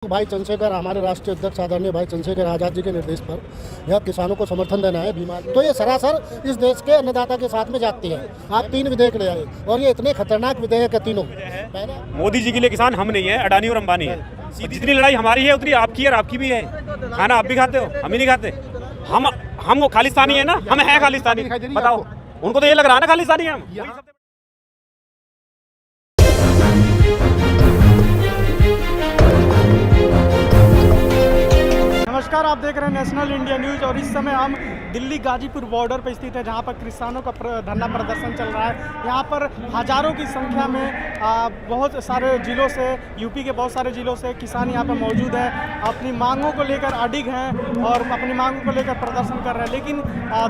भाई चंद्रशेखर, हमारे राष्ट्रीय अध्यक्ष आदरणीय भाई चंद्रशेखर आज़ाद जी के निर्देश पर यह किसानों को समर्थन देना है बीमार, तो ये सरासर इस देश के अन्नदाता के साथ में जाती है। आप 3 विधेयक ले आए और ये इतने खतरनाक विधेयक है तीनों। मोदी जी के लिए किसान हम नहीं है, अडानी और अंबानी है। जितनी लड़ाई हमारी है उतनी आपकी और आपकी भी है। खाना आप भी खाते हो, हम ही नहीं खाते। हम वो खालिस्तानी है ना, हम है खालिस्तानी। बताओ, उनको तो ये लग रहा है ना खालिस्तानी है हम। नमस्कार, आप देख रहे हैं नेशनल इंडिया न्यूज़ और इस समय हम दिल्ली गाजीपुर बॉर्डर पर स्थित है, जहां पर किसानों का धरना प्रदर्शन चल रहा है। यहां पर हज़ारों की संख्या में बहुत सारे ज़िलों से, यूपी के बहुत सारे ज़िलों से किसान यहां पर मौजूद हैं। अपनी मांगों को लेकर अडिग हैं और अपनी मांगों को लेकर प्रदर्शन कर रहे हैं, लेकिन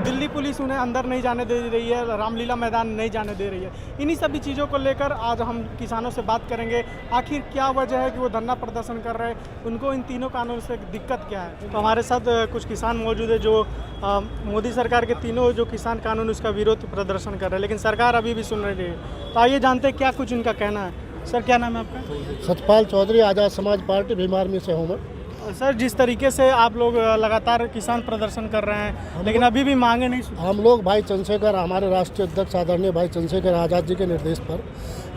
दिल्ली पुलिस उन्हें अंदर नहीं जाने दे रही है, रामलीला मैदान नहीं जाने दे रही है। इन्हीं सभी चीज़ों को लेकर आज हम किसानों से बात करेंगे। आखिर क्या वजह है कि वो धरना प्रदर्शन कर रहे हैं, उनको इन तीनों कानूनों से दिक्कत क्या है। तो हमारे साथ कुछ किसान मौजूद है जो मोदी सरकार के तीनों जो किसान कानून उसका विरोध प्रदर्शन कर रहे हैं, लेकिन सरकार अभी भी सुन रही है। तो आइए जानते हैं क्या कुछ इनका कहना है। सर, क्या नाम है आपका? सतपाल चौधरी, आज़ाद समाज पार्टी भीम आर्मी से हूँ मैं। सर, जिस तरीके से आप लोग लगातार किसान प्रदर्शन कर रहे हैं, लेकिन अभी भी मांगे नहीं सुनी। हम लोग भाई चंद्रशेखर, हमारे राष्ट्रीय अध्यक्ष आदरणीय भाई चंद्रशेखर आज़ाद जी के निर्देश पर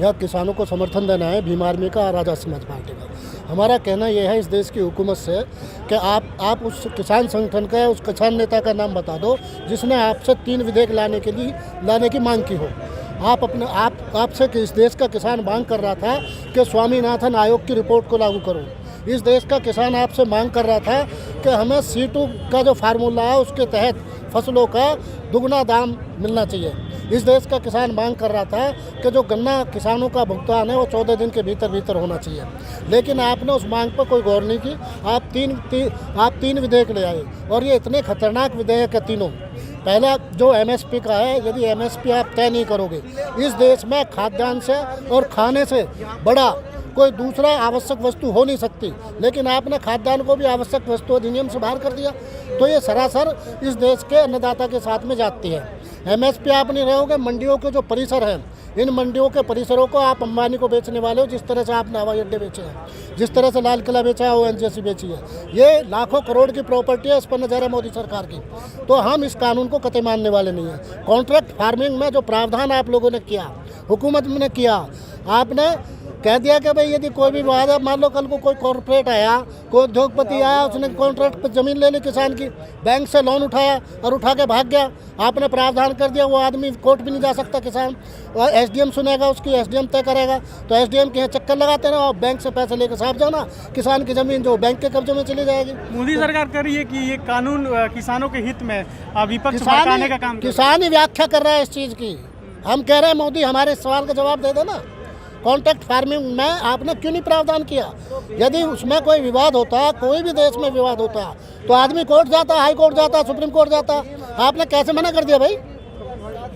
यह किसानों को समर्थन देना है भीम आर्मी का और आज़ाद समाज पार्टी का। हमारा कहना यह है इस देश की हुकूमत से कि आप उस किसान संगठन का, उस किसान नेता का नाम बता दो जिसने आपसे 3 विधेयक लाने की मांग की हो। आपसे इस देश का किसान मांग कर रहा था कि स्वामीनाथन आयोग की रिपोर्ट को लागू करो। इस देश का किसान आपसे मांग कर रहा था कि हमें C2 का जो फार्मूला है उसके तहत फसलों का दुगना दाम मिलना चाहिए। इस देश का किसान मांग कर रहा था कि जो गन्ना किसानों का भुगतान है वो 14 दिन के भीतर होना चाहिए, लेकिन आपने उस मांग पर कोई गौर नहीं की। आप तीन विधेयक ले आए और ये इतने खतरनाक विधेयक है तीनों। पहला जो MSP का है, यदि MSP आप तय नहीं करोगे, इस देश में खाद्यान्न से और खाने से बड़ा कोई दूसरा आवश्यक वस्तु हो नहीं सकती, लेकिन आपने खाद्यान्न को भी आवश्यक वस्तु अधिनियम से बाहर कर दिया। तो ये सरासर इस देश के अन्नदाता के साथ में जाती है। MSP आप नहीं रहोगे, मंडियों के जो परिसर हैं, इन मंडियों के परिसरों को आप अंबानी को बेचने वाले हो। जिस तरह से आपने हवाई अड्डे बेचे हैं, जिस तरह से लाल किला बेचा है, ONGC बेची है, ये लाखों करोड़ की प्रॉपर्टी है, इस पर नजर है मोदी सरकार की। तो हम इस कानून को कतई मानने वाले नहीं हैं। कॉन्ट्रैक्ट फार्मिंग में जो प्रावधान आप लोगों ने किया, हुकूमत ने किया, आपने कह दिया कि भाई यदि कोई भी विवाद है, मान लो कल को कोई कॉर्पोरेट आया, कोई उद्योगपति आया, उसने कॉन्ट्रैक्ट पर ज़मीन ले ली किसान की, बैंक से लोन उठाया और उठा के भाग गया, आपने प्रावधान कर दिया, वो आदमी कोर्ट भी नहीं जा सकता किसान। और SDM सुनेगा, उसकी SDM तय करेगा। तो SDM के यहाँ चक्कर लगाते ना, और बैंक से पैसे लेकर साफ जाओ ना, किसान की ज़मीन जो बैंक के कब्जे में चली जाएगी। मोदी सरकार कह रही है कि ये कानून किसानों के हित में, विपक्ष भड़काने का काम। किसान ही व्याख्या कर रहा है इस चीज़ की। हम कह रहे हैं मोदी हमारे सवाल का जवाब दे देना। कॉन्ट्रैक्ट फार्मिंग में आपने क्यों नहीं प्रावधान किया? यदि उसमें कोई विवाद होता, कोई भी देश में विवाद होता, तो आदमी कोर्ट जाता, हाई कोर्ट जाता, सुप्रीम कोर्ट जाता। आपने कैसे मना कर दिया भाई?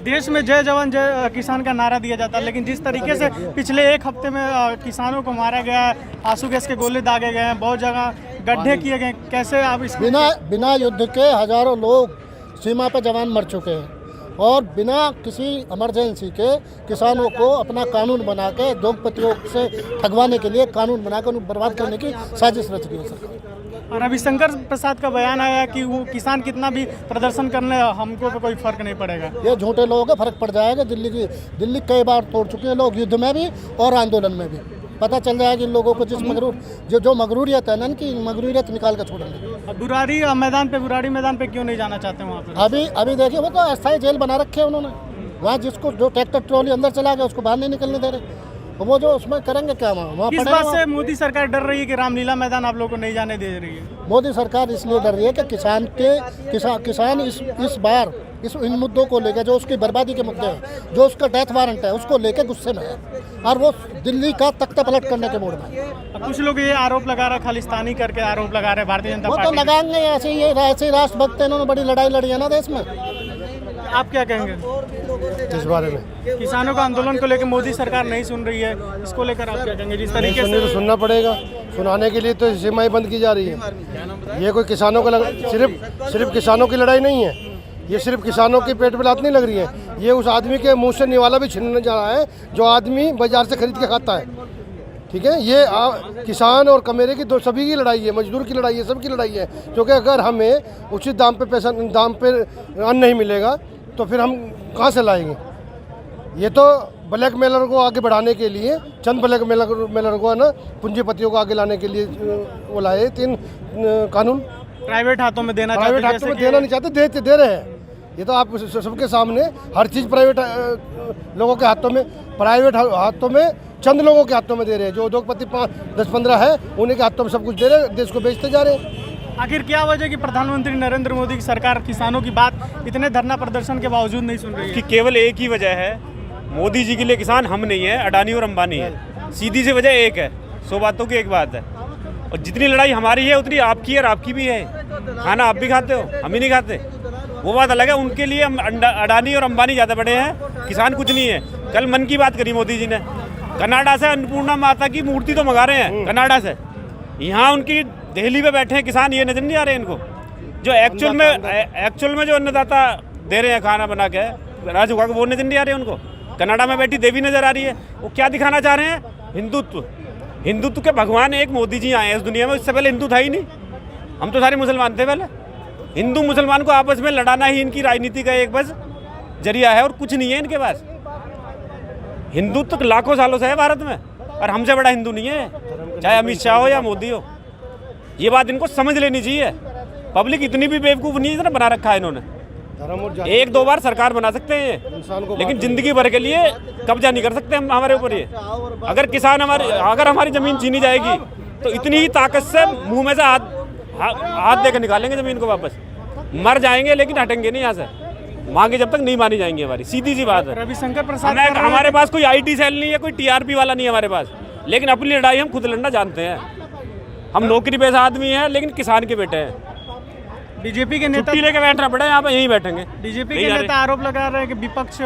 देश में जय जवान जय किसान का नारा दिया जाता है, लेकिन जिस तरीके से पिछले 1 हफ्ते में किसानों को मारा गया है, आंसू गैस के गोले दागे गए हैं, बहुत जगह गड्ढे किए गए, कैसे आप इस बिना युद्ध के हजारों लोग सीमा पर जवान मर चुके हैं और बिना किसी इमरजेंसी के किसानों को अपना कानून बना के उद्योगपतियों से ठगवाने के लिए कानून बनाकर उन्हें बर्बाद करने की साजिश रच रही है सरकार। और रविशंकर प्रसाद का बयान आया कि वो किसान कितना भी प्रदर्शन करने, हमको तो कोई फर्क नहीं पड़ेगा। ये झूठे लोगों का फर्क पड़ जाएगा। दिल्ली कई बार तोड़ चुके हैं लोग, युद्ध में भी और आंदोलन में भी। पता चल जाएगा इन लोगों को जो मगरूरियत है ना, इनकी मगरूरियत निकाल कर छोड़ेंगे। बुराड़ी मैदान पे क्यों नहीं जाना चाहते वहाँ पर? अभी देखिए, वो तो अस्थायी जेल बना रखे हैं उन्होंने वहाँ। जो ट्रैक्टर ट्रॉली अंदर चला गया उसको बाहर नहीं निकलने दे रहे। तो वो जो उसमें करेंगे क्या वहाँ? किस बात से मोदी सरकार डर रही है कि रामलीला मैदान आप लोगों को नहीं जाने दे रही है? मोदी सरकार इसलिए डर रही है कि किसान इस बार इन मुद्दों को लेकर, जो उसकी बर्बादी के मुद्दे हैं, जो उसका डेथ वारंट है, उसको लेकर गुस्से में है और वो दिल्ली का तख्ता पलट करने के मूड में है। कुछ लोग ये आरोप लगा रहे, खालिस्तानी करके आरोप लगा रहे भारतीय जनता पार्टी। वो तो लगाएंगे, ऐसे राष्ट्रभक्त, इन्होंने बड़ी लड़ाई लड़ी है ना देश में। आप क्या कहेंगे इस बारे में? किसानों का आंदोलन को लेकर मोदी सरकार नहीं सुन रही है, इसको लेकर आप क्या कहेंगे? जिस तरीके से तो सुनना पड़ेगा, सुनाने के लिए तो सीमाएं बंद की जा रही है। ये कोई किसानों का सिर्फ किसानों की लड़ाई नहीं है, ये सिर्फ किसानों के पेट पे लात नहीं लग रही है, ये उस आदमी के मुंह से निवाला भी छीनने जा रहा है जो आदमी बाजार से खरीद के खाता है। ठीक है, ये किसान और कमेरे की दो सभी की लड़ाई है, मजदूर की लड़ाई है, सबकी लड़ाई है। क्योंकि अगर हमें उचित दाम पे अन्न नहीं मिलेगा तो फिर हम कहाँ से लाएंगे। ये तो ब्लैक मेलर को आगे बढ़ाने के लिए, चंद ब्लैक मेलर को है ना, पूंजीपतियों को आगे लाने के लिए वो लाए 3 कानून। प्राइवेट हाथों में देना प्राइवेट हाथों में देना नहीं चाहते, दे रहे हैं। ये तो आप सबके सामने हर चीज़ प्राइवेट लोगों के हाथों में, प्राइवेट हाथों में, चंद लोगों के हाथों में दे रहे हैं। जो उद्योगपति 10-15 है उन्हीं के हाथों में सब कुछ दे रहे हैं, देश को बेचते जा रहे हैं। आखिर क्या वजह कि प्रधानमंत्री नरेंद्र मोदी की सरकार किसानों की बात इतने धरना प्रदर्शन के बावजूद नहीं सुन रही है? कि केवल एक ही वजह है, मोदी जी के लिए किसान हम नहीं है, अडानी और अंबानी है। सीधी सी वजह एक है, 100 बातों की एक बात है। और जितनी लड़ाई हमारी है उतनी आपकी है और आपकी भी है। खाना आप भी खाते हो, हम ही नहीं खाते, वो बात अलग है। उनके लिए हम अडानी और अंबानी ज़्यादा बड़े हैं, किसान कुछ नहीं है। कल मन की बात करी मोदी जी ने, कनाडा से अन्नपूर्णा माता की मूर्ति तो मंगा रहे हैं कनाडा से, यहाँ उनकी दिल्ली पे बैठे हैं किसान, ये नजर नहीं आ रहे इनको। जो एक्चुअल में जो अन्नदाता दे रहे हैं खाना बना के राज उगा के, वो नजर नहीं आ रहे उनको। कनाडा में बैठी देवी नजर आ रही है। वो क्या दिखाना चाह रहे हैं? हिंदुत्व के भगवान एक मोदी जी आए हैं इस दुनिया में, इससे पहले हिंदू था ही नहीं। हम तो सारे मुसलमान थे पहले। हिंदू मुसलमान को आपस में लड़ाना ही इनकी राजनीति का एक बस जरिया है और कुछ नहीं है इनके पास। हिंदुत्व लाखों सालों से है भारत में, और हमसे बड़ा हिंदू नहीं है, चाहे अमित शाह हो या मोदी हो। ये बात इनको समझ लेनी चाहिए। पब्लिक इतनी भी बेवकूफ़ नहीं है जितना बना रखा है इन्होंने। 1-2 बार सरकार बना सकते हैं, लेकिन जिंदगी भर के लिए कब्जा नहीं कर सकते हम हमारे ऊपर। ये अगर हमारी जमीन छीनी जाएगी तो इतनी ही ताकत से मुंह में से हाथ देकर निकालेंगे जमीन को वापस। मर जाएंगे लेकिन हटेंगे नहीं यहाँ से, मांगे जब तक नहीं मानी जाएंगी हमारी। सीधी सी बात है। रविशंकर प्रसाद हमारे पास कोई IT सेल नहीं है, कोई TRP वाला नहीं है हमारे पास, लेकिन अपनी लड़ाई हम खुद लड़ना जानते हैं। हम नौकरी पेशा आदमी हैं, लेकिन किसान के बेटे हैं। बीजेपी के नेता छुट्टी लेके बैठना पड़े, यहाँ पे यहीं बैठेंगे। बीजेपी के नेता आरोप लगा रहे हैं कि विपक्ष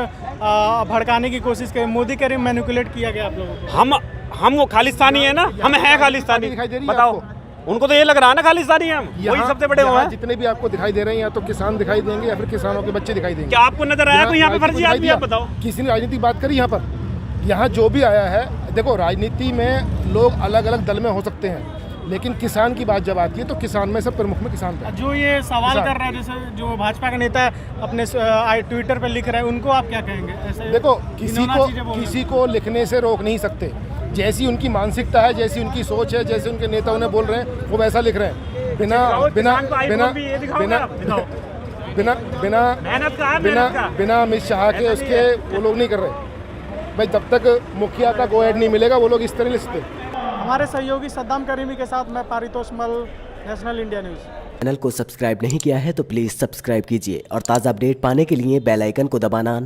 भड़काने की कोशिश करे, मोदी कह रहे मैनिपुलेट किया गया आप लोगों को। हम वो खालिस्तानी है ना, हम हैं खालिस्तानी। बताओ, उनको तो ये लग रहा है ना खालिस्तानी हम, वही सबसे बड़े हुए हैं। जितने भी आपको दिखाई दे रहे हैं, या तो किसान दिखाई देंगे या फिर किसानों के बच्चे दिखाई देंगे। क्या आपको नजर आया कोई यहाँ पे फर्जी आदमी? आप बताओ, किसी ने राजनीतिक बात करी यहाँ पर? यहाँ जो भी आया है, देखो राजनीति में लोग अलग अलग दल में हो सकते हैं, लेकिन किसान की बात जब आती है तो किसान में सब प्रमुख में किसान था। जो ये सवाल कर रहा है, जैसे जो भाजपा का नेता अपने ट्विटर पर लिख रहा है, उनको आप क्या कहेंगे? ऐसे देखो, किसी को लिखने से रोक नहीं सकते। जैसी उनकी मानसिकता है, जैसी उनकी सोच है, जैसे उनके नेता उन्हें बोल रहे हैं, वो वैसा लिख रहे हैं। बिना अमित शाह के उसके वो लोग नहीं कर रहे भाई। जब तक मुखिया का गो एड नहीं मिलेगा वो लोग इस तरह लिखते। हमारे सहयोगी सद्दाम करीमी के साथ मैं पारितोष मल, नेशनल इंडिया न्यूज़। चैनल को सब्सक्राइब नहीं किया है तो प्लीज़ सब्सक्राइब कीजिए और ताज़ा अपडेट पाने के लिए बेल आइकन को दबाना